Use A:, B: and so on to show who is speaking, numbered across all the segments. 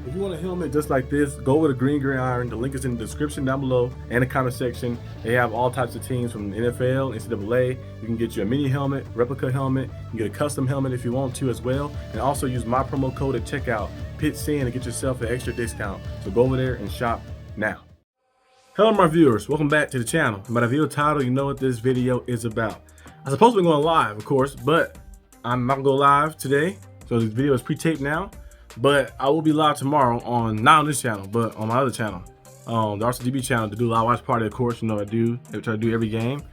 A: If you want a helmet just like this, go with a green iron. The link is in the description down below and the comment section. They have all types of teams from the NFL, NCAA. You can get you a mini helmet, replica helmet. You can get a custom helmet if you want to as well. And also use my promo code at checkout, PITSIN, to get yourself an extra discount. So go over there and shop now. Hello my viewers, welcome back to the channel. By the video title, you know what this video is about. I'm supposed to be going live, of course, but I'm not gonna go live today. So this video is pre-taped now. But I will be live tomorrow on, not on this channel, but on my other channel, the Arsenal D.B channel, to do live watch party. Of course, you know I try to do every game.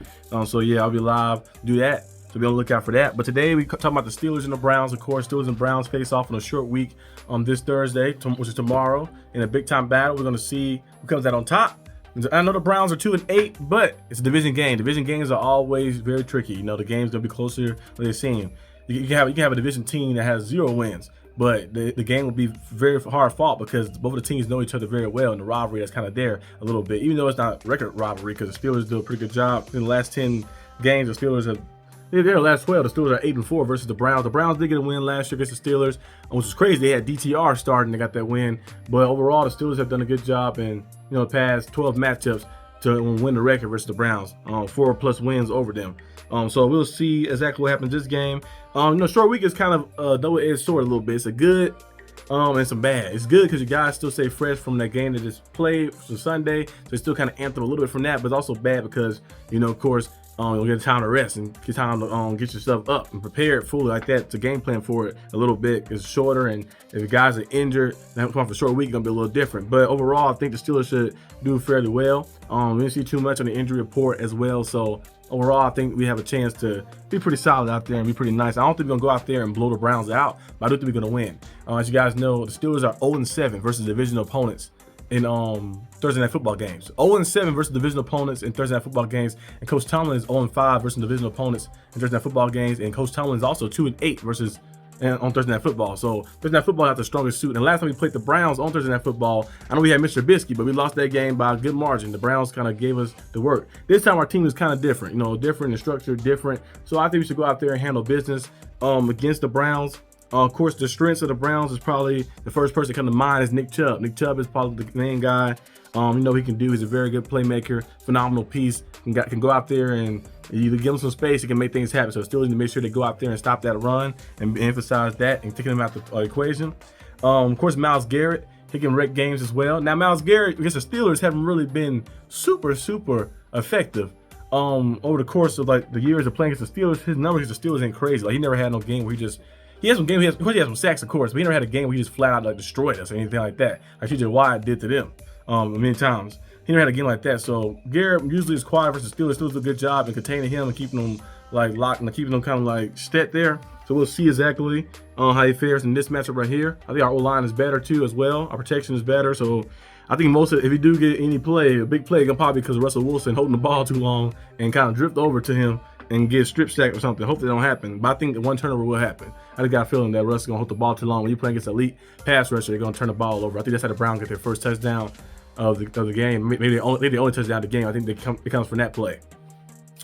A: So yeah, I'll be live, do that. So be on the lookout for that. But today we talking about the Steelers and the Browns. Of course, Steelers and Browns face off on a short week on this Thursday, which is tomorrow, in a big time battle. We're gonna see who comes out on top. I know the Browns are 2-8, but it's a division game. Division games are always very tricky. You know, the game's gonna be closer than they seem. You can have a division team that has 0 wins. But the game will be very hard fought because both of the teams know each other very well, and the rivalry that's kind of there a little bit, even though it's not record rivalry, because the Steelers do a pretty good job in the last 10 games. The Steelers have, they're the last 12. The Steelers are 8-4 versus the Browns. The Browns did get a win last year against the Steelers, which is crazy. They had DTR starting, they got that win. But overall, the Steelers have done a good job in the past 12 matchups to win the record versus the Browns, 4+ wins over them. So we'll see exactly what happens this game. Short week is kind of a double-edged sword a little bit. It's a good and some bad. It's good because you guys still stay fresh from that game that just played from Sunday, so it's still kind of amped up a little bit from that. But it's also bad because of course, you'll get time to rest and get time to get yourself up and prepared fully like that to game plan for it a little bit. It's shorter, and if the guys are injured, that for a short week, gonna be a little different. But overall, I think the Steelers should do fairly well. We didn't see too much on the injury report as well, so overall, I think we have a chance to be pretty solid out there and be pretty nice. I don't think we're gonna go out there and blow the Browns out, but I do think we're gonna win. As you guys know, the Steelers are 0-7 versus divisional opponents in Thursday night football games. 0-7 versus divisional opponents in Thursday night football games, and Coach Tomlin is 0-5 versus divisional opponents in Thursday night football games, and Coach Tomlin is also 2-8 versus on Thursday night football. So Thursday night football has the strongest suit. And last time we played the Browns on Thursday night football, I know we had Mr. Trubisky, but we lost that game by a good margin. The Browns kind of gave us the work. This time our team is kind of different, different in structure, different. So I think we should go out there and handle business against the Browns. Of course, the strengths of the Browns is probably the first person to come to mind is Nick Chubb. Nick Chubb is probably the main guy. He can do. He's a very good playmaker, phenomenal piece. Can go out there and either give him some space, he can make things happen. So still need to make sure they go out there and stop that run and emphasize that and taking him out the equation. Of course, Myles Garrett, he can wreck games as well. Now, Myles Garrett against the Steelers haven't really been super effective. Over the course of the years of playing against the Steelers, his numbers against the Steelers ain't crazy. He never had no game where he has some games, he has some sacks, of course, but he never had a game where he just flat out destroyed us or anything like that, like TJ Watt did to them many times. He never had a game like that. So Garrett usually is quiet versus Steelers. Steelers do a good job in containing him and keeping him locked and keeping him kind of set there. So we'll see exactly how he fares in this matchup right here. I think our O-line is better too as well. Our protection is better. So I think if he do get any play, a big play, it's probably because Russell Wilson holding the ball too long and kind of drift over to him and get strip sacked or something. Hopefully that don't happen, but I think one turnover will happen. I just got a feeling that Russ is gonna hold the ball too long. When you play against elite pass rusher, they're gonna turn the ball over. I think that's how the Browns get their first touchdown of the game. Maybe the only touchdown of the game. I think it comes from that play.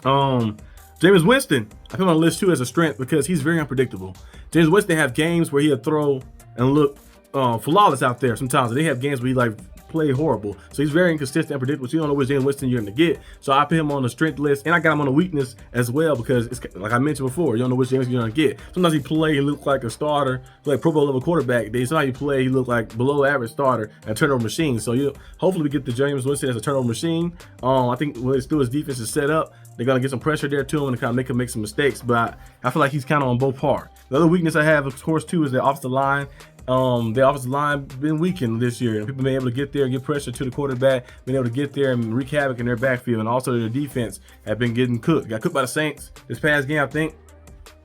A: Jameis Winston, I put him on the list too as a strength because he's very unpredictable. Jameis Winston have games where he'll throw and look flawless out there sometimes. And they have games where he play horrible. So he's very inconsistent and predictable. So you don't know which Jameis Winston you're going to get. So I put him on the strength list, and I got him on a weakness as well because it's like I mentioned before, you don't know which Jameis you're going to get. Sometimes he play, he look like a starter, like Pro Bowl level quarterback. Sometimes he play, he look like below average starter and turnover machine. So hopefully we get the Jameis Winston as a turnover machine. I think when his defense is set up, they're going to get some pressure there to him and kind of make him make some mistakes. But I feel like he's kind of on both par. The other weakness I have, of course, too, is the offensive line. The offensive line been weakened this year, and people been able to get there and get pressure to the quarterback, been able to get there and wreak havoc in their backfield, and also their defense have been getting cooked. Got cooked by the Saints this past game, I think.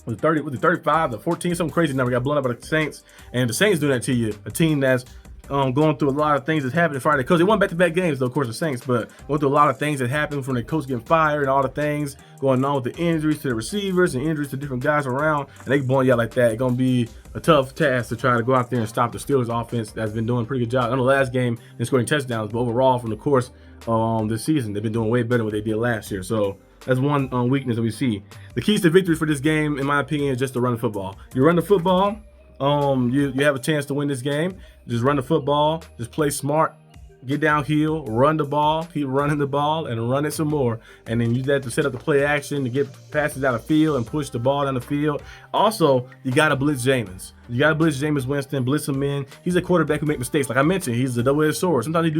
A: Was it 35 to 14, some crazy number. Got blown up by the Saints, and the Saints do that to you. A team that's going through a lot of things that's happening Friday. Because they won back-to-back games, though, of course, the Saints, but going through a lot of things that happened from their coach getting fired and all the things going on with the injuries to the receivers and injuries to different guys around, and they blowing you out like that. It's going to be a tough task to try to go out there and stop the Steelers offense that's been doing a pretty good job. In the last game, they're scoring touchdowns, but overall, from the course this season, they've been doing way better than what they did last year. So that's one weakness that we see. The keys to victory for this game, in my opinion, is just to run the football. You run the football, you have a chance to win this game. Just run the football, just play smart, get downhill, run the ball, keep running the ball, and run it some more. And then use that to set up the play action to get passes down the field and push the ball down the field. Also, you got to blitz Jameis. You got to blitz Jameis Winston, blitz him in. He's a quarterback who makes mistakes. Like I mentioned, he's a double-edged sword. Sometimes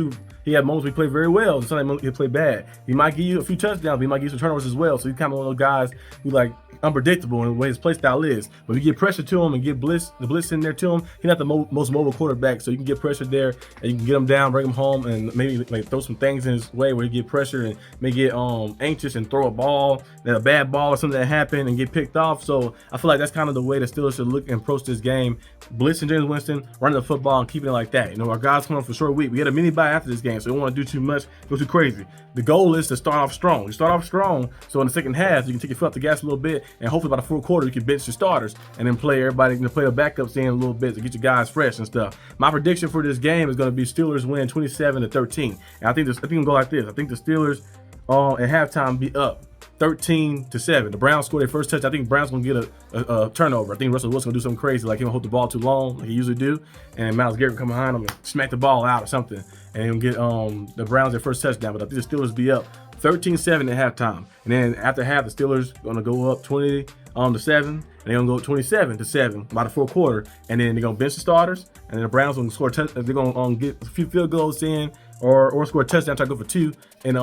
A: he have moments where he play very well, and sometimes he play bad. He might give you a few touchdowns, but he might give you some turnovers as well. So he's kind of one of those guys who like unpredictable in the way his play style is. But if you get pressure to him and get the blitz in there to him, he's not the most mobile quarterback. So you can get pressure there and you can get him down, bring him home, and maybe like throw some things in his way where he get pressure and may get anxious and throw a ball, then a bad ball or something that happened and get picked off. So I feel like that's kind of the way the Steelers should look and approach this game. Blitzing Jameis Winston, running the football and keeping it like that. You know, our guys coming up for a short week. We had a mini bye after this game, so we don't want to do too much, go too crazy. The goal is to start off strong. You start off strong, so in the second half, you can take your foot off the gas a little bit, and hopefully by the fourth quarter, you can bench your starters and then play everybody, play the backups in a little bit to get your guys fresh and stuff. My prediction for this game is going to be Steelers win 27-13. And I think it's going to go like this. I think the Steelers at halftime be up 13-7. The Browns scored their first touch. I think the Browns gonna get a turnover. I think Russell Wilson gonna do something crazy, like he gonna hold the ball too long, like he usually do, and Myles Garrett come behind him and smack the ball out or something, and he'll get the Browns their first touchdown. But I think the Steelers be up 13-7 at halftime, and then after half, the Steelers gonna go up 20-7, and they're gonna go 27-7 by the fourth quarter, and then they're gonna bench the starters, and then the Browns gonna score. They're gonna get a few field goals in, or score a touchdown, try to go for 2, and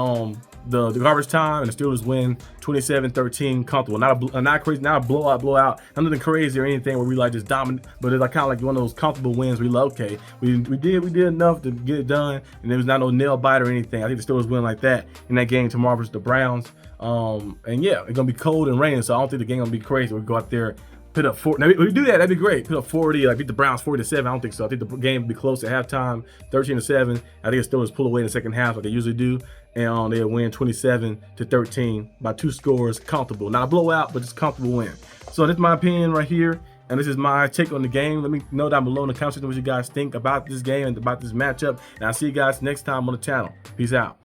A: the garbage time, and the Steelers win 27-13 comfortable. Not crazy, not a blowout, nothing crazy or anything where we like just dominant, but it's like kind of like one of those comfortable wins where we like, okay, we did enough to get it done, and there was not no nail bite or anything. I think the Steelers win like that in that game tomorrow versus the Browns. And yeah, it's gonna be cold and raining, so I don't think the game gonna be crazy. We go out there, put up 40. Now, if we do that, that'd be great. Put up 40, like beat the Browns 40-7. I don't think so. I think the game will be close at halftime, 13-7. I think the Steelers pull away in the second half like they usually do, and they'll win 27-13 by 2 scores, comfortable. Not a blowout, but just comfortable win. So that's my opinion right here, and this is my take on the game. Let me know down below in the comment section what you guys think about this game and about this matchup, and I'll see you guys next time on the channel. Peace out.